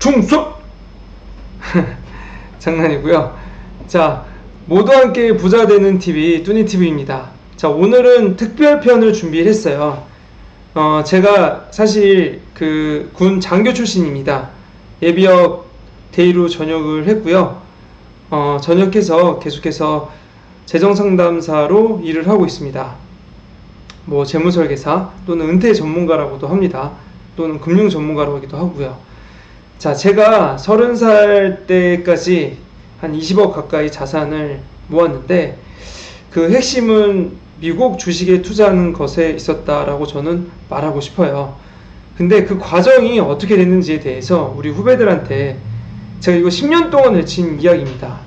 충수! 장난이고요. 자, 모두 함께 부자 되는 TV 뚜니TV입니다. 자, 오늘은 특별편을 준비를 했어요. 제가 사실 그 군 장교 출신입니다. 예비역 대위로 전역을 했고요. 전역해서 계속해서 재정상담사로 일을 하고 있습니다. 뭐 재무설계사 또는 은퇴 전문가라고도 합니다. 또는 금융 전문가라고 하기도 하고요. 자, 제가 30살 때까지 한 20억 가까이 자산을 모았는데 그 핵심은 미국 주식에 투자하는 것에 있었다라고 저는 말하고 싶어요. 근데 그 과정이 어떻게 됐는지에 대해서 우리 후배들한테 제가 이거 10년 동안 외친 이야기입니다.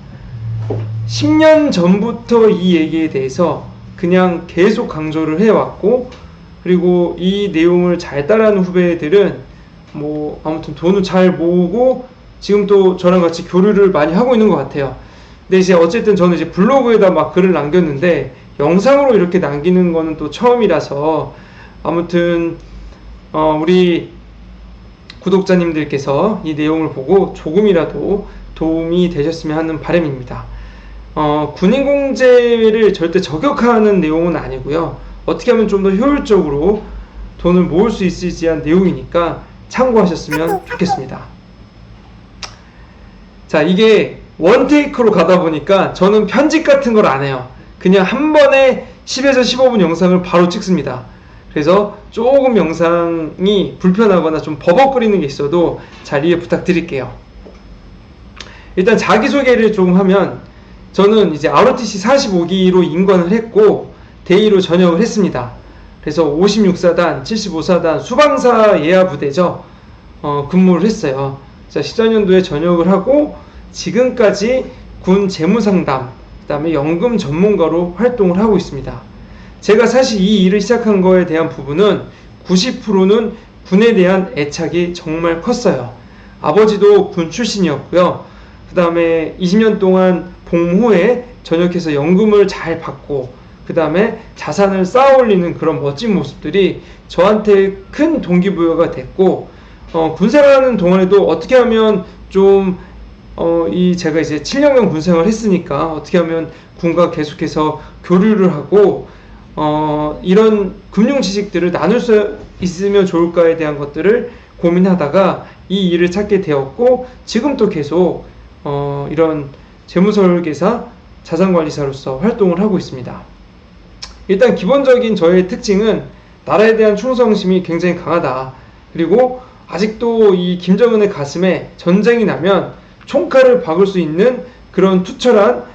10년 전부터 이 얘기에 대해서 그냥 계속 강조를 해왔고, 그리고 이 내용을 잘 따라하는 후배들은 뭐 아무튼 돈을 잘 모으고 지금 또 저랑 같이 교류를 많이 하고 있는 것 같아요. 근데 이제 어쨌든 저는 이제 블로그에다 막 글을 남겼는데 영상으로 이렇게 남기는 거는 또 처음이라서 아무튼 우리 구독자님들께서 이 내용을 보고 조금이라도 도움이 되셨으면 하는 바람입니다. 군인공제를 절대 저격하는 내용은 아니고요. 어떻게 하면 좀 더 효율적으로 돈을 모을 수 있을지 한 내용이니까 참고하셨으면 좋겠습니다. 자, 이게 원테이크로 가다 보니까 저는 편집 같은 걸 안 해요. 그냥 한 번에 10에서 15분 영상을 바로 찍습니다. 그래서 조금 영상이 불편하거나 좀 버벅거리는 게 있어도 잘 이해 부탁드릴게요. 일단 자기소개를 조금 하면, 저는 이제 ROTC 45기로 임관을 했고 대위로 전역을 했습니다. 그래서 56사단, 75사단 수방사 예하부대죠. 근무를 했어요. 자, 14년도에 전역을 하고 지금까지 군 재무상담, 그 다음에 연금 전문가로 활동을 하고 있습니다. 제가 사실 이 일을 시작한 거에 대한 부분은 90%는 군에 대한 애착이 정말 컸어요. 아버지도 군 출신이었고요. 그 다음에 20년 동안 복무에 전역해서 연금을 잘 받고 그 다음에 자산을 쌓아 올리는 그런 멋진 모습들이 저한테 큰 동기부여가 됐고, 군생활하는 동안에도 어떻게 하면 좀 제가 이제 7년간 군생활을 했으니까 어떻게 하면 군과 계속해서 교류를 하고 이런 금융 지식들을 나눌 수 있으면 좋을까에 대한 것들을 고민하다가 이 일을 찾게 되었고, 지금 또 계속 이런 재무설계사, 자산관리사로서 활동을 하고 있습니다. 일단 기본적인 저의 특징은 나라에 대한 충성심이 굉장히 강하다. 그리고 아직도 이 김정은의 가슴에 전쟁이 나면 총칼을 박을 수 있는 그런 투철한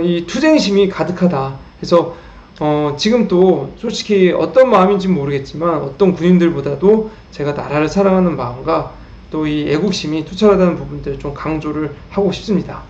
이 투쟁심이 가득하다. 그래서 지금 또 솔직히 어떤 마음인지 모르겠지만 어떤 군인들보다도 제가 나라를 사랑하는 마음과 또 이 애국심이 투철하다는 부분들을 좀 강조를 하고 싶습니다.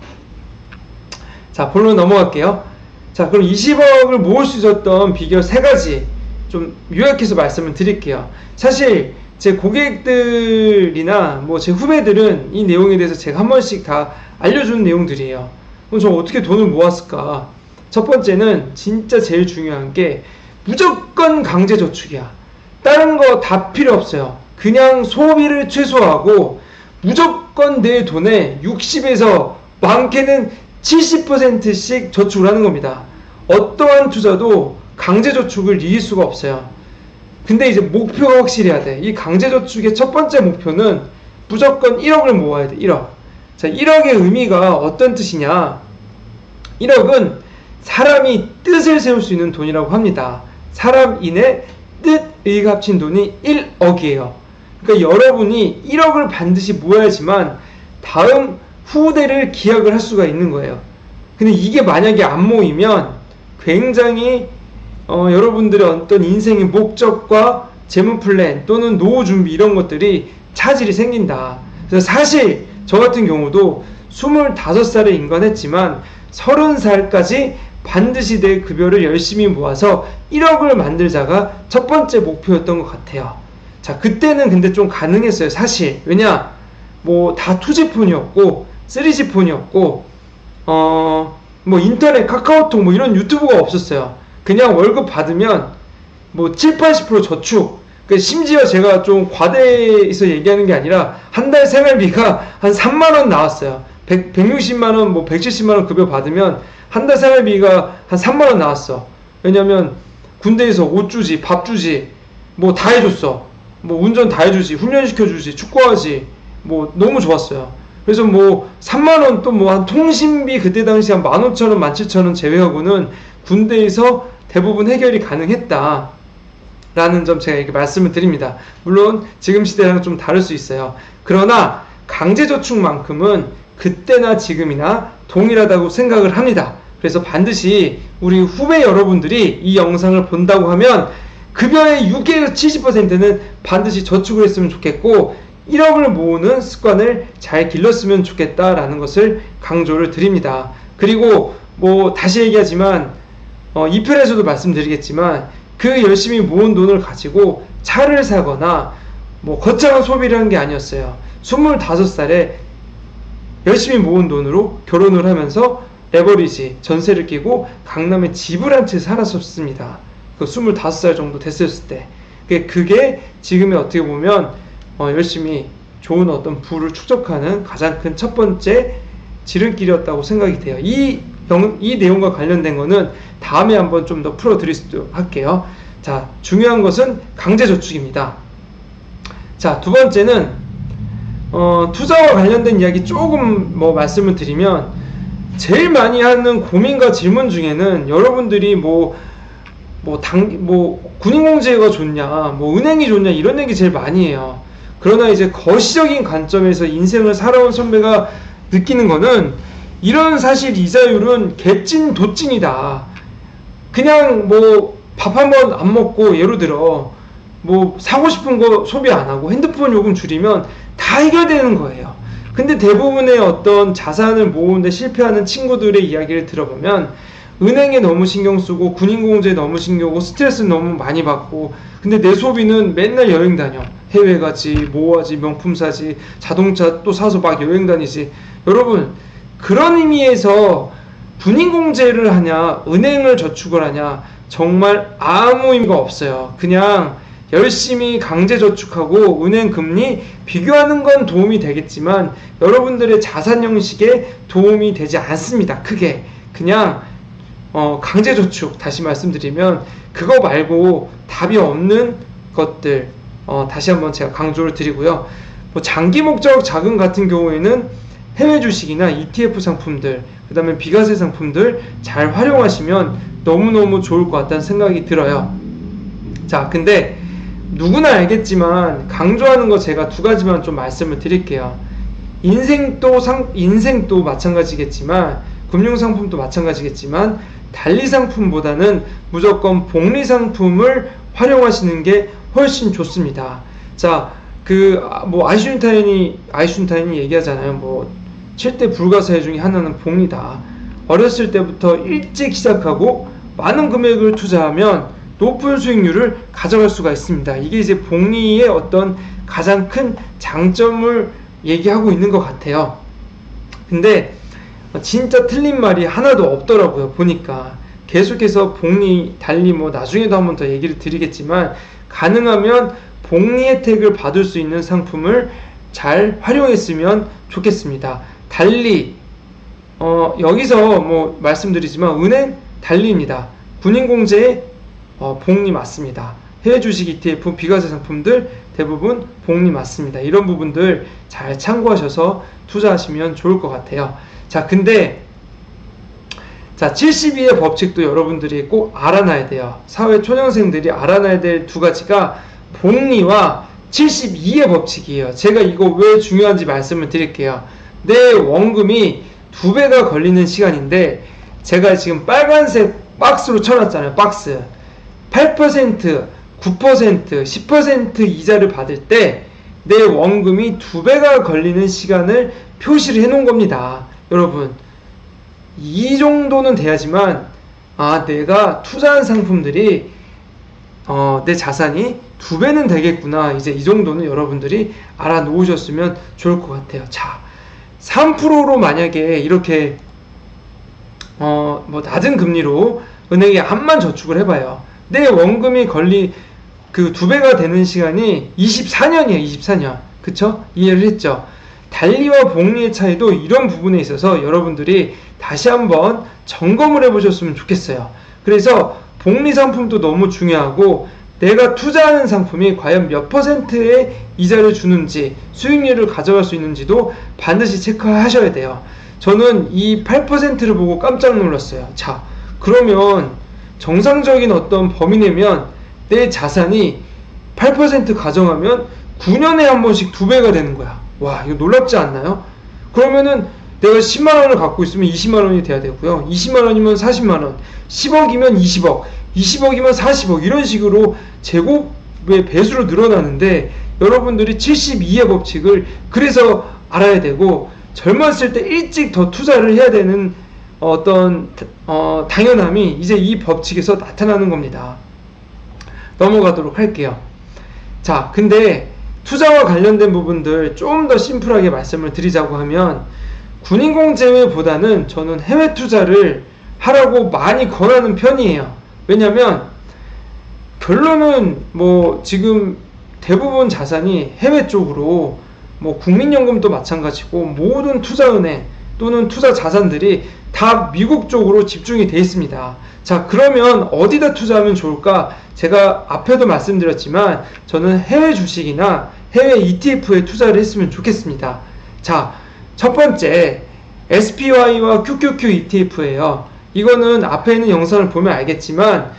자, 본론 넘어갈게요. 자, 그럼 20억을 모을 수 있었던 비결 3가지 좀 요약해서 말씀을 드릴게요. 사실 제 고객들이나 뭐 제 후배들은 이 내용에 대해서 제가 한 번씩 다 알려주는 내용들이에요. 그럼 저 어떻게 돈을 모았을까? 첫 번째는 진짜 제일 중요한 게 무조건 강제저축이야. 다른 거 다 필요 없어요. 그냥 소비를 최소화하고 무조건 내 돈의 60에서 많게는 70%씩 저축을 하는 겁니다. 어떠한 투자도 강제저축을 이길 수가 없어요. 근데 이제 목표가 확실해야 돼. 이 강제저축의 첫 번째 목표는 무조건 1억을 모아야 돼. 1억. 자, 1억의 의미가 어떤 뜻이냐? 1억은 사람이 뜻을 세울 수 있는 돈이라고 합니다. 사람인의 뜻의가 합친 돈이 1억이에요. 그러니까 여러분이 1억을 반드시 모아야지만 다음 후대를 기약을 할 수가 있는 거예요. 근데 이게 만약에 안 모이면 굉장히 여러분들의 어떤 인생의 목적과 재무 플랜 또는 노후 준비 이런 것들이 차질이 생긴다. 그래서 사실 저 같은 경우도 25살에 임관했지만 30살까지 반드시 내 급여를 열심히 모아서 1억을 만들자가 첫 번째 목표였던 것 같아요. 자, 그때는 근데 좀 가능했어요, 사실. 왜냐? 뭐 다 2G폰이었고 3G폰이었고 뭐 인터넷, 카카오톡 뭐 이런 유튜브가 없었어요. 그냥 월급 받으면 뭐 7, 80% 저축, 심지어 제가 좀 과대해서 얘기하는 게 아니라 한 달 생활비가 한 3만 원 나왔어요. 160만 원, 뭐 170만 원 급여 받으면 한 달 생활비가 한 3만 원 나왔어. 왜냐면 군대에서 옷 주지, 밥 주지, 뭐 다 해줬어. 뭐 운전 다 해주지, 훈련시켜주지, 축구하지, 뭐 너무 좋았어요. 그래서 뭐 3만 원 또 뭐 한 통신비 그때 당시 한 15,000원, 17,000원 제외하고는 군대에서 대부분 해결이 가능했다 라는 점 제가 이렇게 말씀을 드립니다. 물론 지금 시대랑 좀 다를 수 있어요. 그러나 강제저축만큼은 그때나 지금이나 동일하다고 생각을 합니다. 그래서 반드시 우리 후배 여러분들이 이 영상을 본다고 하면 급여의 6에서 70%는 반드시 저축을 했으면 좋겠고 1억을 모으는 습관을 잘 길렀으면 좋겠다라는 것을 강조를 드립니다. 그리고 뭐 다시 얘기하지만 2편에서도 말씀드리겠지만 그 열심히 모은 돈을 가지고 차를 사거나 뭐 거창한 소비를 한 게 아니었어요. 25살에 열심히 모은 돈으로 결혼을 하면서 레버리지 전세를 끼고 강남에 집을 한 채 살았었습니다. 그 25살 정도 됐을 때 그게 지금의 어떻게 보면 열심히 좋은 어떤 부를 축적하는 가장 큰 첫 번째 지름길이었다고 생각이 돼요. 이 내용과 관련된 거는 다음에 한번 좀 더 풀어드리도록 할게요. 자, 중요한 것은 강제저축입니다. 자, 두 번째는 투자와 관련된 이야기 조금 뭐 말씀을 드리면 제일 많이 하는 고민과 질문 중에는 여러분들이 군인공제가 좋냐, 뭐 은행이 좋냐 이런 얘기 제일 많이 해요. 그러나 이제 거시적인 관점에서 인생을 살아온 선배가 느끼는 거는 이런 사실 이자율은 개찐 도찐이다. 그냥 뭐 밥 한 번 안 먹고 예를 들어 뭐 사고 싶은 거 소비 안 하고 핸드폰 요금 줄이면 다 해결되는 거예요. 근데 대부분의 어떤 자산을 모으는데 실패하는 친구들의 이야기를 들어보면 은행에 너무 신경 쓰고 군인공제에 너무 신경 쓰고 스트레스 너무 많이 받고 근데 내 소비는 맨날 여행 다녀. 해외 가지, 뭐 하지, 명품 사지, 자동차 또 사서 막 여행 다니지. 여러분 그런 의미에서 군인공제를 하냐 은행을 저축을 하냐 정말 아무 의미가 없어요. 그냥 열심히 강제저축하고 은행 금리 비교하는 건 도움이 되겠지만 여러분들의 자산 형식에 도움이 되지 않습니다. 크게 그냥 강제저축 다시 말씀드리면 그거 말고 답이 없는 것들 다시 한번 제가 강조를 드리고요. 뭐 장기 목적 자금 같은 경우에는 해외 주식이나 ETF 상품들 그 다음에 비과세 상품들 잘 활용하시면 너무너무 좋을 것 같다는 생각이 들어요. 자, 근데 누구나 알겠지만 강조하는 거 제가 두 가지만 좀 말씀을 드릴게요. 인생도 마찬가지겠지만 금융상품도 마찬가지겠지만 단리상품보다는 무조건 복리상품을 활용하시는 게 훨씬 좋습니다. 자, 뭐 아이슈타인이 얘기하잖아요. 뭐 7대 불가사의 중에 하나는 복리다. 어렸을 때부터 일찍 시작하고 많은 금액을 투자하면 높은 수익률을 가져갈 수가 있습니다. 이게 이제 복리의 어떤 가장 큰 장점을 얘기하고 있는 것 같아요. 근데 진짜 틀린 말이 하나도 없더라고요. 보니까 계속해서 복리, 달리 뭐 나중에도 한번 더 얘기를 드리겠지만 가능하면 복리 혜택을 받을 수 있는 상품을 잘 활용했으면 좋겠습니다. 달리 여기서 뭐 말씀드리지만 은행 달리입니다. 군인공제에 복리 맞습니다. 해외 주식 ETF, 비과세 상품들 대부분 복리 맞습니다. 이런 부분들 잘 참고하셔서 투자하시면 좋을 것 같아요. 자, 근데 72의 법칙도 여러분들이 꼭 알아놔야 돼요. 사회 초년생들이 알아놔야 될 두 가지가 복리와 72의 법칙이에요. 제가 이거 왜 중요한지 말씀을 드릴게요. 내 원금이 2배가 걸리는 시간인데 제가 지금 빨간색 박스로 쳐놨잖아요. 박스 8%, 9%, 10% 이자를 받을 때 내 원금이 2배가 걸리는 시간을 표시를 해놓은 겁니다. 여러분 이 정도는 돼야지만 내가 투자한 상품들이 내 자산이 2배는 되겠구나. 이제 이 정도는 여러분들이 알아놓으셨으면 좋을 것 같아요. 자, 3%로 만약에 이렇게 뭐 낮은 금리로 은행에 암만 저축을 해봐요. 내 원금이 그 2배가 되는 시간이 24년이에요. 24년. 그쵸? 이해를 했죠? 달리와 복리의 차이도 이런 부분에 있어서 여러분들이 다시 한번 점검을 해보셨으면 좋겠어요. 그래서 복리 상품도 너무 중요하고 내가 투자하는 상품이 과연 몇 %의 이자를 주는지 수익률을 가져갈 수 있는지도 반드시 체크하셔야 돼요. 저는 이 8%를 보고 깜짝 놀랐어요. 자, 그러면 정상적인 어떤 범위 내면 내 자산이 8% 가정하면 9년에 한 번씩 2배가 되는 거야. 와, 이거 놀랍지 않나요? 그러면은 내가 10만원을 갖고 있으면 20만원이 돼야 되고요. 20만원이면 40만원, 10억이면 20억, 20억이면 40억, 이런 식으로 제곱의 배수로 늘어나는데, 여러분들이 72의 법칙을 그래서 알아야 되고, 젊었을 때 일찍 더 투자를 해야 되는 어떤 당연함이 이제 이 법칙에서 나타나는 겁니다. 넘어가도록 할게요. 자, 근데 투자와 관련된 부분들 좀 더 심플하게 말씀을 드리자고 하면, 군인공 제외보다는 저는 해외 투자를 하라고 많이 권하는 편이에요. 왜냐면 결론은 뭐 지금 대부분 자산이 해외 쪽으로, 뭐 국민연금도 마찬가지고 모든 투자은행 또는 투자 자산들이 다 미국 쪽으로 집중이 되어 있습니다. 자, 그러면 어디다 투자하면 좋을까? 제가 앞에도 말씀드렸지만 저는 해외 주식이나 해외 ETF에 투자를 했으면 좋겠습니다. 자, 첫 번째 SPY와 QQQ ETF예요. 이거는 앞에 있는 영상을 보면 알겠지만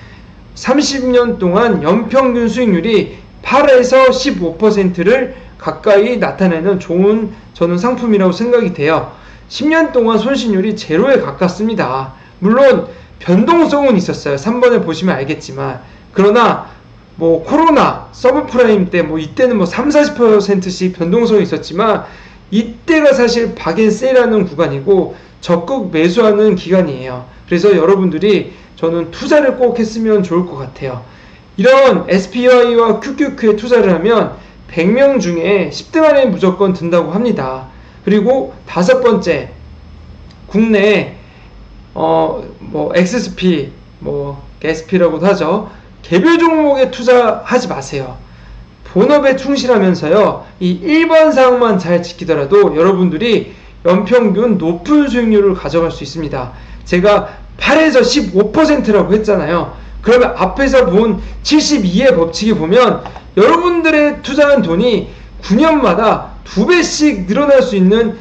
30년 동안 연평균 수익률이 8에서 15%를 가까이 나타내는 좋은 저는 상품이라고 생각이 돼요. 10년 동안 손실률이 제로에 가깝습니다. 물론 변동성은 있었어요. 3번에 보시면 알겠지만. 그러나 뭐 코로나 서브프라임 때 뭐 이때는 뭐 30-40%씩 변동성이 있었지만, 이때가 사실 박앤세일하는 구간이고 적극 매수하는 기간이에요. 그래서 여러분들이 저는 투자를 꼭 했으면 좋을 것 같아요. 이런 SPY와 QQQ에 투자를 하면 100명 중에 10등 안에 무조건 든다고 합니다. 그리고 다섯 번째, 국내 뭐 XSP, 뭐 SP라고도 하죠. 개별 종목에 투자하지 마세요. 본업에 충실하면서요, 이 1번 사항만 잘 지키더라도 여러분들이 연평균 높은 수익률을 가져갈 수 있습니다. 제가 8에서 15%라고 했잖아요. 그러면 앞에서 본 72의 법칙이 보면 여러분들의 투자한 돈이 9년마다 2배씩 늘어날 수 있는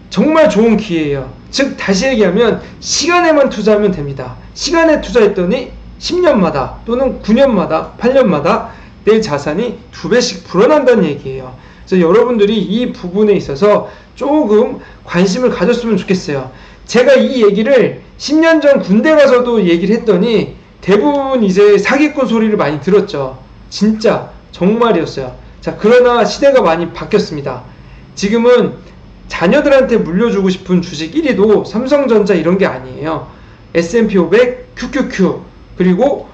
정말 좋은 기회예요. 즉 다시 얘기하면 시간에만 투자하면 됩니다. 시간에 투자했더니 10년마다 또는 9년마다 8년마다 내 자산이 2배씩 불어난다는 얘기예요. 그래서 여러분들이 이 부분에 있어서 조금 관심을 가졌으면 좋겠어요. 제가 이 얘기를 10년 전 군대 가서도 얘기를 했더니 대부분 이제 사기꾼 소리를 많이 들었죠. 진짜 정말이었어요. 자, 그러나 시대가 많이 바뀌었습니다. 지금은 자녀들한테 물려주고 싶은 주식 1위도 삼성전자 이런 게 아니에요. S&P 500, QQQ, 그리고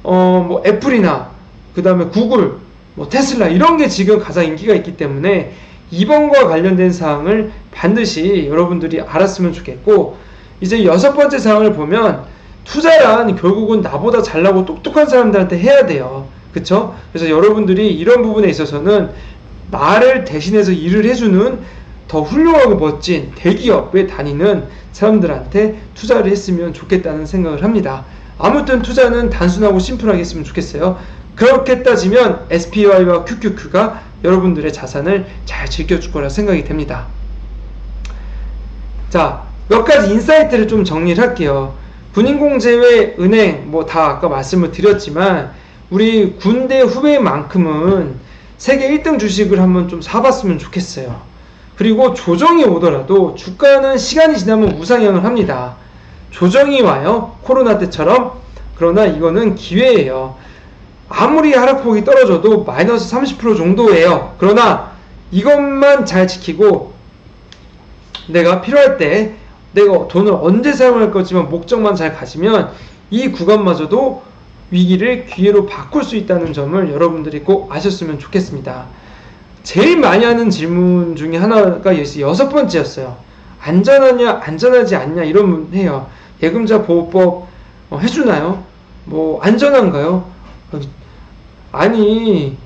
뭐 애플이나 그 다음에 구글, 뭐 테슬라 이런 게 지금 가장 인기가 있기 때문에 이번과 관련된 사항을 반드시 여러분들이 알았으면 좋겠고, 이제 여섯 번째 사항을 보면 투자란 결국은 나보다 잘나고 똑똑한 사람들한테 해야 돼요. 그쵸? 그래서 여러분들이 이런 부분에 있어서는 나를 대신해서 일을 해주는 더 훌륭하고 멋진 대기업에 다니는 사람들한테 투자를 했으면 좋겠다는 생각을 합니다. 아무튼 투자는 단순하고 심플하게 했으면 좋겠어요. 그렇게 따지면 SPY와 QQQ가 여러분들의 자산을 잘 지켜줄 거라 생각이 됩니다. 자, 몇 가지 인사이트를 좀 정리를 할게요. 군인공 제외, 은행 뭐 다 아까 말씀을 드렸지만 우리 군대 후배만큼은 세계 1등 주식을 한번 좀 사봤으면 좋겠어요. 그리고 조정이 오더라도 주가는 시간이 지나면 우상향을 합니다. 조정이 와요, 코로나 때처럼. 그러나 이거는 기회예요. 아무리 하락폭이 떨어져도 마이너스 30% 정도예요. 그러나 이것만 잘 지키고 내가 필요할 때 내가 돈을 언제 사용할 거지만 목적만 잘 가지면 이 구간마저도 위기를 기회로 바꿀 수 있다는 점을 여러분들이 꼭 아셨으면 좋겠습니다. 제일 많이 하는 질문 중에 하나가 여섯 번째였어요. 안전하냐 안전하지 않냐 이런 문 해요. 예금자 보호법 해주나요? 뭐 안전한가요? 아니,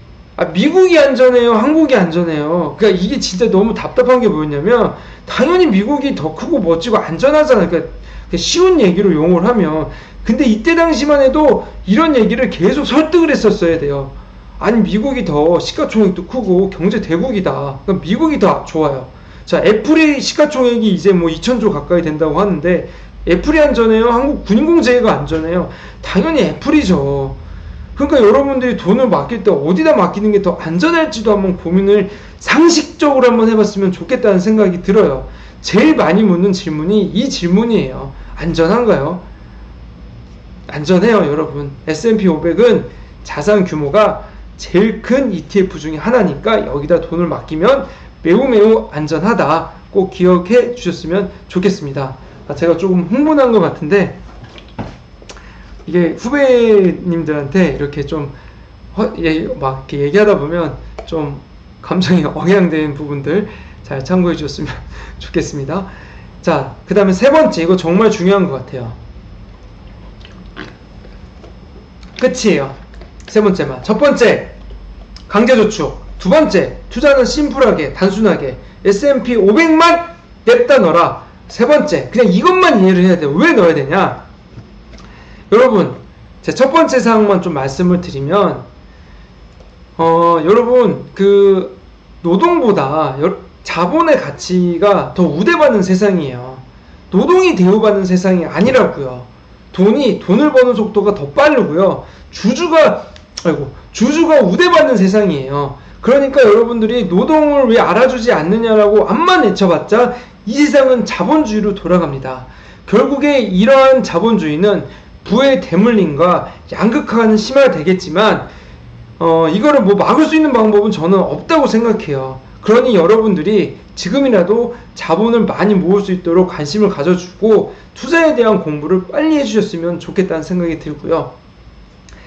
미국이 안전해요? 한국이 안전해요? 그러니까 이게 진짜 너무 답답한 게 뭐였냐면, 당연히 미국이 더 크고 멋지고 안전하잖아요. 그러니까 쉬운 얘기로 용어를 하면. 근데 이때 당시만 해도 이런 얘기를 계속 설득을 했었어야 돼요. 아니, 미국이 더 시가총액도 크고 경제 대국이다. 그럼 미국이 더 좋아요. 자, 애플이 시가총액이 이제 뭐 2,000조 가까이 된다고 하는데, 애플이 안전해요? 한국 군인공제가 안전해요? 당연히 애플이죠. 그러니까 여러분들이 돈을 맡길 때 어디다 맡기는 게 더 안전할지도 한번 고민을 상식적으로 한번 해봤으면 좋겠다는 생각이 들어요. 제일 많이 묻는 질문이 이 질문이에요. 안전한가요? 안전해요, 여러분. S&P 500은 자산 규모가 제일 큰 ETF 중에 하나니까 여기다 돈을 맡기면 매우 매우 안전하다. 꼭 기억해 주셨으면 좋겠습니다. 제가 조금 흥분한 것 같은데, 이게 후배님들한테 이렇게 좀 막 이렇게 얘기하다 보면 좀 감정이 억양된 부분들 잘 참고해 주셨으면 좋겠습니다. 자, 그 다음에 세 번째, 이거 정말 중요한 것 같아요. 끝이에요. 세 번째만. 첫 번째, 강제저축. 두 번째, 투자는 심플하게, 단순하게 S&P 500만 냅다 넣어라. 세 번째, 그냥 이것만 이해를 해야 돼요. 왜 넣어야 되냐? 여러분, 제 첫 번째 사항만 좀 말씀을 드리면, 여러분, 그 노동보다 자본의 가치가 더 우대받는 세상이에요. 노동이 대우받는 세상이 아니라고요. 돈을 버는 속도가 더 빠르고요. 주주가 우대받는 세상이에요. 그러니까 여러분들이 노동을 왜 알아주지 않느냐라고 암만 외쳐봤자 이 세상은 자본주의로 돌아갑니다. 결국에 이러한 자본주의는 부의 대물림과 양극화는 심화되겠지만 이거를 뭐 막을 수 있는 방법은 저는 없다고 생각해요. 그러니 여러분들이 지금이라도 자본을 많이 모을 수 있도록 관심을 가져주고 투자에 대한 공부를 빨리 해주셨으면 좋겠다는 생각이 들고요.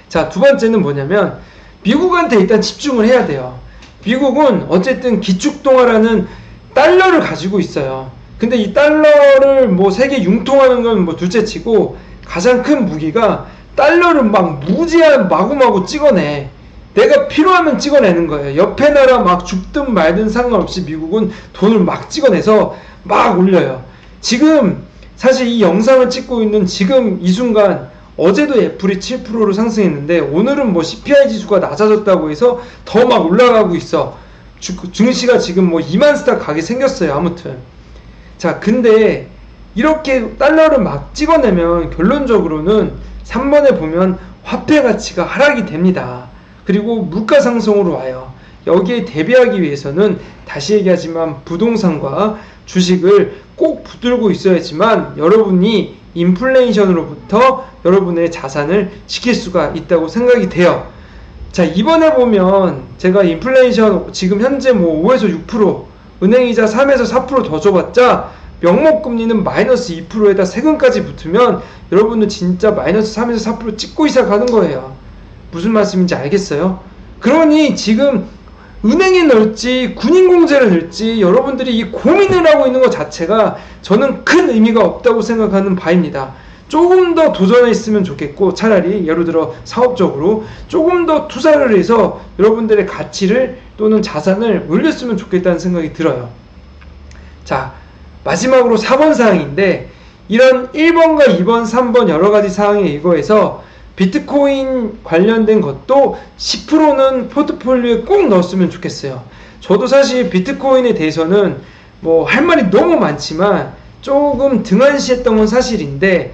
자, 두 번째는 뭐냐면 미국한테 일단 집중을 해야 돼요. 미국은 어쨌든 기축통화라는 달러를 가지고 있어요. 근데 이 달러를 뭐 세계 융통하는 건 뭐 둘째치고 가장 큰 무기가 달러를 막 무제한 마구마구 찍어내. 내가 필요하면 찍어내는 거예요. 옆에 나라 막 죽든 말든 상관없이 미국은 돈을 막 찍어내서 막 올려요. 지금 사실 이 영상을 찍고 있는 지금 이 순간 어제도 애플이 7%로 상승했는데 오늘은 뭐 CPI 지수가 낮아졌다고 해서 더 막 올라가고 있어. 증시가 지금 뭐 2만 스탁 가게 생겼어요. 아무튼. 자, 근데 이렇게 달러를 막 찍어내면 결론적으로는 3번에 보면 화폐 가치가 하락이 됩니다. 그리고 물가 상승으로 와요. 여기에 대비하기 위해서는 다시 얘기하지만 부동산과 주식을 꼭 붙들고 있어야지만 여러분이 인플레이션으로부터 여러분의 자산을 지킬 수가 있다고 생각이 돼요. 자, 이번에 보면 제가 인플레이션 지금 현재 뭐 5에서 6%, 은행이자 3에서 4% 더 줘봤자 명목금리는 마이너스 2%에다 세금까지 붙으면 여러분은 진짜 마이너스 3에서 4% 찍고 이사 가는 거예요. 무슨 말씀인지 알겠어요? 그러니 지금 은행에 넣을지 군인공제를 넣을지 여러분들이 이 고민을 하고 있는 것 자체가 저는 큰 의미가 없다고 생각하는 바입니다. 조금 더 도전했으면 좋겠고 차라리 예를 들어 사업적으로 조금 더 투자를 해서 여러분들의 가치를 또는 자산을 올렸으면 좋겠다는 생각이 들어요. 자, 마지막으로 4번 사항인데 이런 1번과 2번, 3번 여러가지 사항에 이거에서 비트코인 관련된 것도 10%는 포트폴리오에 꼭 넣었으면 좋겠어요. 저도 사실 비트코인에 대해서는 뭐 할 말이 너무 많지만 조금 등한시했던 건 사실인데,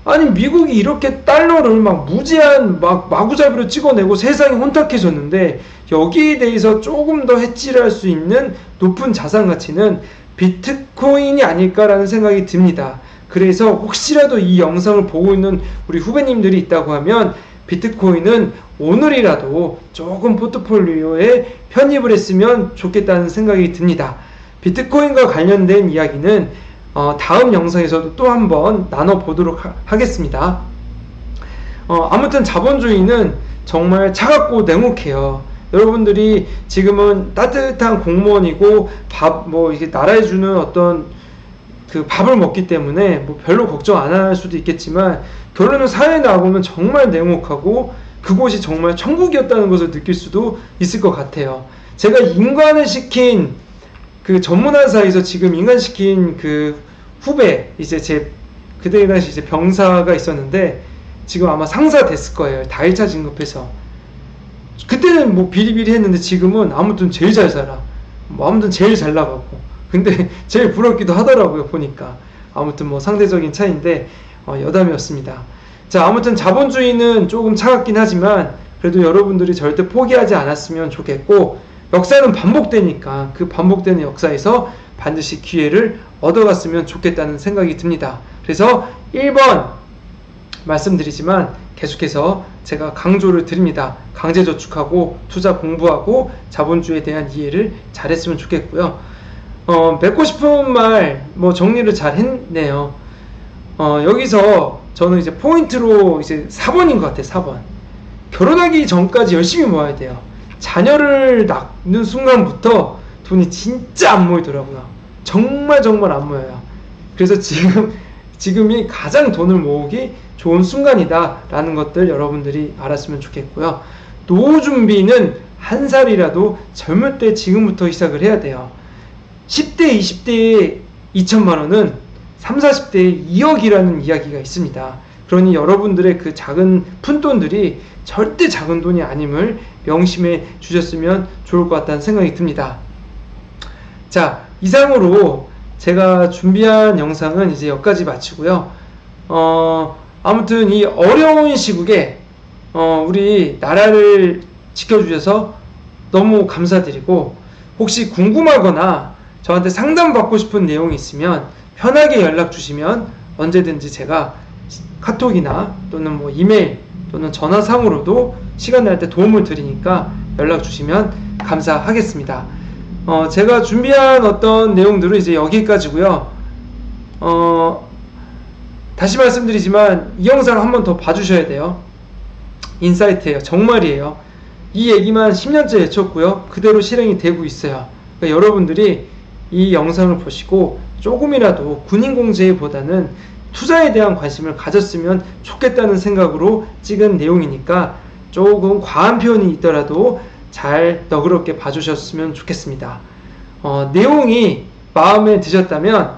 아니 미국이 이렇게 달러를 막 무제한 막 마구잡이로 찍어내고 세상이 혼탁해졌는데 여기에 대해서 조금 더 해치를 할 수 있는 높은 자산 가치는 비트코인이 아닐까라는 생각이 듭니다. 그래서 혹시라도 이 영상을 보고 있는 우리 후배님들이 있다고 하면 비트코인은 오늘이라도 조금 포트폴리오에 편입을 했으면 좋겠다는 생각이 듭니다. 비트코인과 관련된 이야기는 다음 영상에서도 또 한번 나눠보도록 하겠습니다. 아무튼 자본주의는 정말 차갑고 냉혹해요. 여러분들이 지금은 따뜻한 공무원이고 이게 나라에 주는 어떤 그 밥을 먹기 때문에 뭐 별로 걱정 안 할 수도 있겠지만 결론은 사회에 나가보면 정말 냉혹하고 그곳이 정말 천국이었다는 것을 느낄 수도 있을 것 같아요. 제가 인간을 시킨 그 전문화사에서 지금 인간 시킨 그 후배, 이제 그때 당시 이제 병사가 있었는데 지금 아마 상사 됐을 거예요. 다 1차 진급해서. 그때는 뭐 비리비리 했는데 지금은 아무튼 제일 잘 살아. 뭐 아무튼 제일 잘 나가고. 근데 제일 부럽기도 하더라고요, 보니까. 아무튼 뭐 상대적인 차이인데 여담이었습니다. 자, 아무튼 자본주의는 조금 차갑긴 하지만 그래도 여러분들이 절대 포기하지 않았으면 좋겠고, 역사는 반복되니까 그 반복되는 역사에서 반드시 기회를 얻어갔으면 좋겠다는 생각이 듭니다. 그래서 1번 말씀드리지만 계속해서 제가 강조를 드립니다. 강제저축하고 투자 공부하고 자본주의에 대한 이해를 잘했으면 좋겠고요. 맺고 싶은 말 뭐 정리를 잘 했네요. 여기서 저는 이제 포인트로 이제 4번인 것 같아요. 4번. 결혼하기 전까지 열심히 모아야 돼요. 자녀를 낳는 순간부터 돈이 진짜 안 모이더라고요. 정말 안 모여요. 그래서 지금이 가장 돈을 모으기 좋은 순간이다 라는 것들 여러분들이 알았으면 좋겠고요. 노후 준비는 한 살이라도 젊을 때 지금부터 시작을 해야 돼요. 10대, 20대에 2천만 원은 30, 40대에 2억이라는 이야기가 있습니다. 그러니 여러분들의 그 작은 푼돈들이 절대 작은 돈이 아님을 명심해 주셨으면 좋을 것 같다는 생각이 듭니다. 자, 이상으로 제가 준비한 영상은 이제 여기까지 마치고요. 아무튼 이 어려운 시국에 우리 나라를 지켜주셔서 너무 감사드리고, 혹시 궁금하거나 저한테 상담받고 싶은 내용이 있으면 편하게 연락 주시면 언제든지 제가 카톡이나 또는 뭐 이메일 또는 전화상으로도 시간 날 때 도움을 드리니까 연락 주시면 감사하겠습니다. 제가 준비한 어떤 내용들은 이제 여기까지고요. 다시 말씀드리지만 이 영상을 한 번 더 봐주셔야 돼요. 인사이트예요. 정말이에요. 이 얘기만 10년째 외쳤고요. 그대로 실행이 되고 있어요. 그러니까 여러분들이 이 영상을 보시고 조금이라도 군인공제보다는 투자에 대한 관심을 가졌으면 좋겠다는 생각으로 찍은 내용이니까 조금 과한 표현이 있더라도 잘 너그럽게 봐주셨으면 좋겠습니다. 내용이 마음에 드셨다면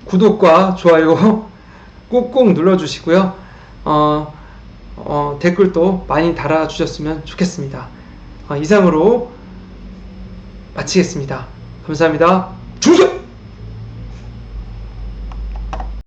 구독과 좋아요 꾹꾹 눌러주시고요. 댓글도 많이 달아주셨으면 좋겠습니다. 이상으로 마치겠습니다. 감사합니다. 충성!